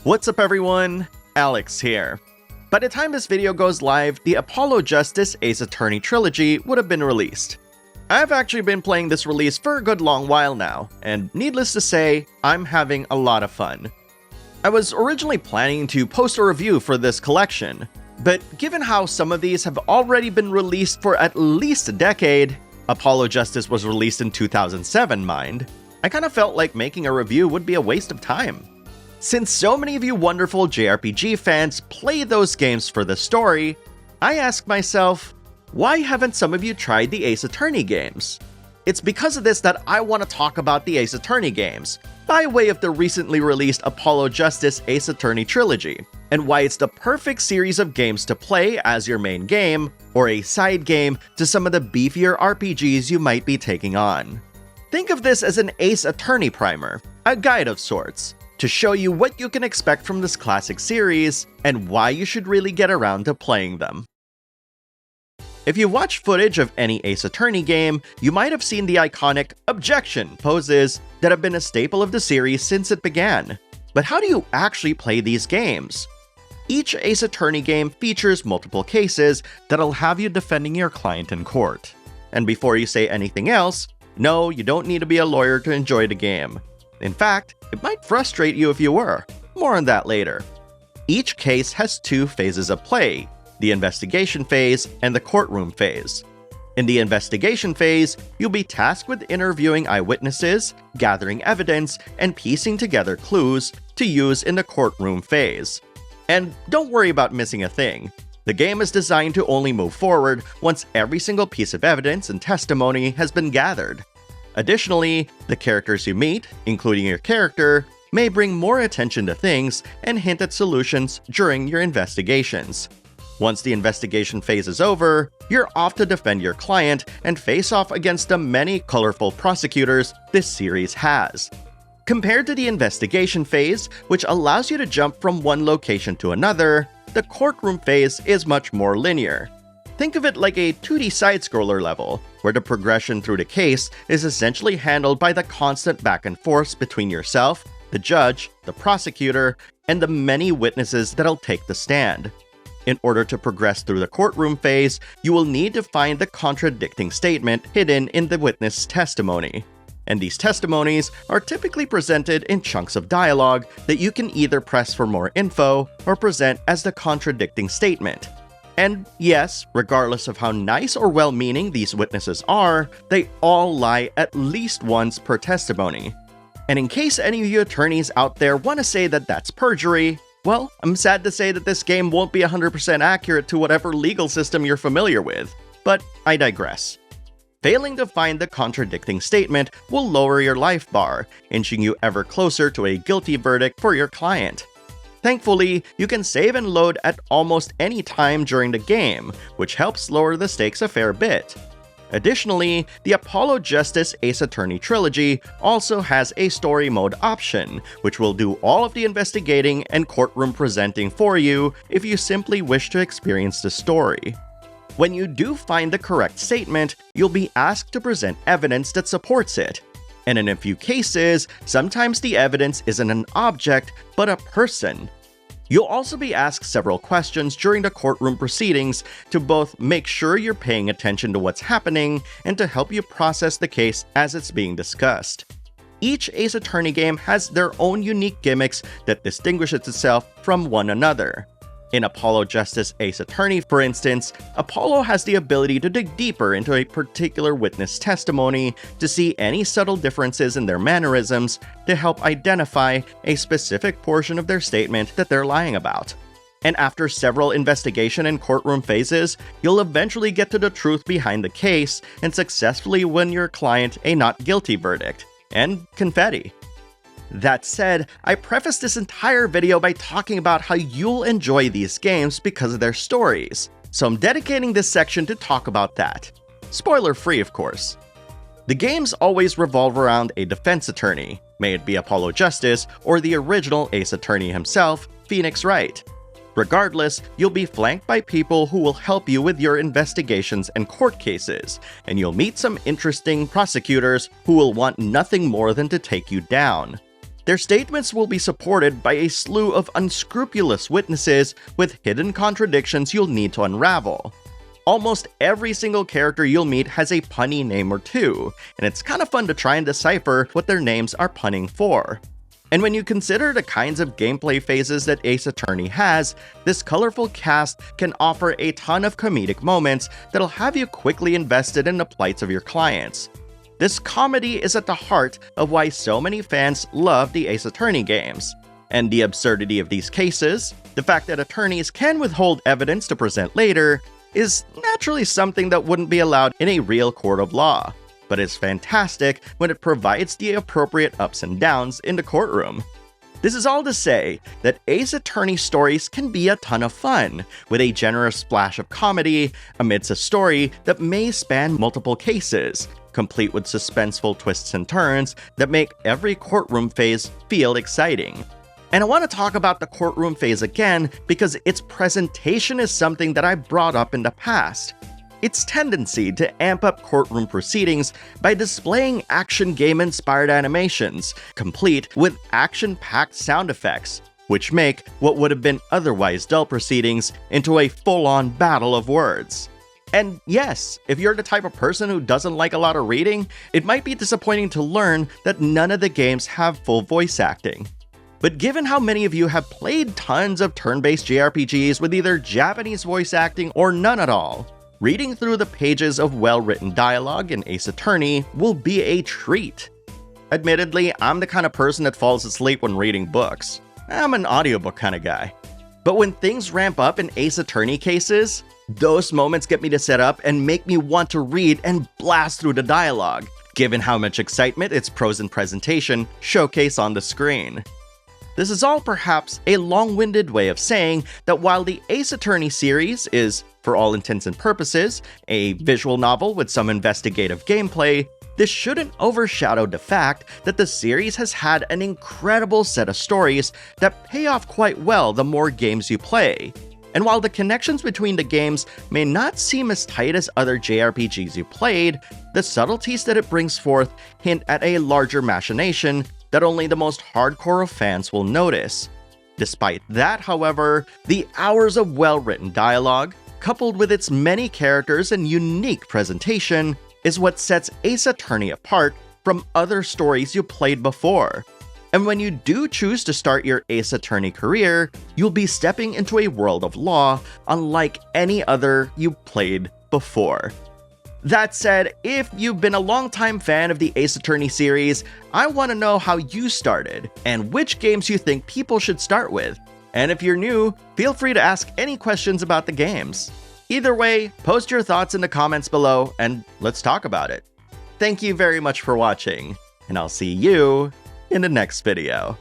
What's up everyone? Alex here. By the time this video goes live, the Apollo Justice Ace Attorney trilogy would have been released. I've actually been playing this release for a good long while now, and needless to say, I'm having a lot of fun. I was originally planning to post a review for this collection, but given how some of these have already been released for at least a decade, Apollo Justice was released in 2007, mind, I kinda felt like making a review would be a waste of time. Since so many of you wonderful JRPG fans play those games for the story, I ask myself, why haven't some of you tried the Ace Attorney games? It's because of this that I want to talk about the Ace Attorney games, by way of the recently released Apollo Justice Ace Attorney trilogy, and why it's the perfect series of games to play as your main game, or a side game to some of the beefier RPGs you might be taking on. Think of this as an Ace Attorney primer, a guide of sorts, to show you what you can expect from this classic series, and why you should really get around to playing them. If you watch footage of any Ace Attorney game, you might have seen the iconic "objection" poses that have been a staple of the series since it began. But how do you actually play these games? Each Ace Attorney game features multiple cases that'll have you defending your client in court. And before you say anything else, no, you don't need to be a lawyer to enjoy the game. In fact, it might frustrate you if you were. More on that later. Each case has two phases of play, the investigation phase and the courtroom phase. In the investigation phase, you'll be tasked with interviewing eyewitnesses, gathering evidence, and piecing together clues to use in the courtroom phase. And don't worry about missing a thing. The game is designed to only move forward once every single piece of evidence and testimony has been gathered. Additionally, the characters you meet, including your character, may bring more attention to things and hint at solutions during your investigations. Once the investigation phase is over, you're off to defend your client and face off against the many colorful prosecutors this series has. Compared to the investigation phase, which allows you to jump from one location to another, the courtroom phase is much more linear. Think of it like a 2D side-scroller level, where the progression through the case is essentially handled by the constant back and forth between yourself, the judge, the prosecutor, and the many witnesses that'll take the stand. In order to progress through the courtroom phase, you will need to find the contradicting statement hidden in the witness testimony. And these testimonies are typically presented in chunks of dialogue that you can either press for more info or present as the contradicting statement. And yes, regardless of how nice or well-meaning these witnesses are, they all lie at least once per testimony. And in case any of you attorneys out there want to say that that's perjury, well, I'm sad to say that this game won't be 100% accurate to whatever legal system you're familiar with, but I digress. Failing to find the contradicting statement will lower your life bar, inching you ever closer to a guilty verdict for your client. Thankfully, you can save and load at almost any time during the game, which helps lower the stakes a fair bit. Additionally, the Apollo Justice Ace Attorney trilogy also has a story mode option, which will do all of the investigating and courtroom presenting for you if you simply wish to experience the story. When you do find the correct statement, you'll be asked to present evidence that supports it. And in a few cases, sometimes the evidence isn't an object, but a person. You'll also be asked several questions during the courtroom proceedings to both make sure you're paying attention to what's happening and to help you process the case as it's being discussed. Each Ace Attorney game has their own unique gimmicks that distinguishes itself from one another. In Apollo Justice Ace Attorney, for instance, Apollo has the ability to dig deeper into a particular witness testimony to see any subtle differences in their mannerisms to help identify a specific portion of their statement that they're lying about. And after several investigation and courtroom phases, you'll eventually get to the truth behind the case and successfully win your client a not guilty verdict. And confetti. That said, I prefaced this entire video by talking about how you'll enjoy these games because of their stories, so I'm dedicating this section to talk about that. Spoiler free, of course. The games always revolve around a defense attorney, may it be Apollo Justice or the original Ace Attorney himself, Phoenix Wright. Regardless, you'll be flanked by people who will help you with your investigations and court cases, and you'll meet some interesting prosecutors who will want nothing more than to take you down. Their statements will be supported by a slew of unscrupulous witnesses with hidden contradictions you'll need to unravel. Almost every single character you'll meet has a punny name or two, and it's kind of fun to try and decipher what their names are punning for. And when you consider the kinds of gameplay phases that Ace Attorney has, this colorful cast can offer a ton of comedic moments that'll have you quickly invested in the plights of your clients. This comedy is at the heart of why so many fans love the Ace Attorney games. And the absurdity of these cases, the fact that attorneys can withhold evidence to present later, is naturally something that wouldn't be allowed in a real court of law, but is fantastic when it provides the appropriate ups and downs in the courtroom. This is all to say that Ace Attorney stories can be a ton of fun, with a generous splash of comedy amidst a story that may span multiple cases, complete with suspenseful twists and turns that make every courtroom phase feel exciting. And I want to talk about the courtroom phase again because its presentation is something that I brought up in the past. Its tendency to amp up courtroom proceedings by displaying action game-inspired animations, complete with action-packed sound effects, which make what would have been otherwise dull proceedings into a full-on battle of words. And yes, if you're the type of person who doesn't like a lot of reading, it might be disappointing to learn that none of the games have full voice acting. But given how many of you have played tons of turn-based JRPGs with either Japanese voice acting or none at all, reading through the pages of well-written dialogue in Ace Attorney will be a treat. Admittedly, I'm the kind of person that falls asleep when reading books. I'm an audiobook kind of guy. But when things ramp up in Ace Attorney cases, those moments get me to sit up and make me want to read and blast through the dialogue, given how much excitement its prose and presentation showcase on the screen. This is all perhaps a long-winded way of saying that while the Ace Attorney series is, for all intents and purposes, a visual novel with some investigative gameplay, this shouldn't overshadow the fact that the series has had an incredible set of stories that pay off quite well the more games you play. And while the connections between the games may not seem as tight as other JRPGs you played, the subtleties that it brings forth hint at a larger machination that only the most hardcore of fans will notice. Despite that, however, the hours of well-written dialogue, coupled with its many characters and unique presentation, is what sets Ace Attorney apart from other stories you played before. And when you do choose to start your Ace Attorney career, you'll be stepping into a world of law unlike any other you played before. That said, if you've been a longtime fan of the Ace Attorney series, I want to know how you started, and which games you think people should start with. And if you're new, feel free to ask any questions about the games. Either way, post your thoughts in the comments below, and let's talk about it. Thank you very much for watching, and I'll see you in the next video.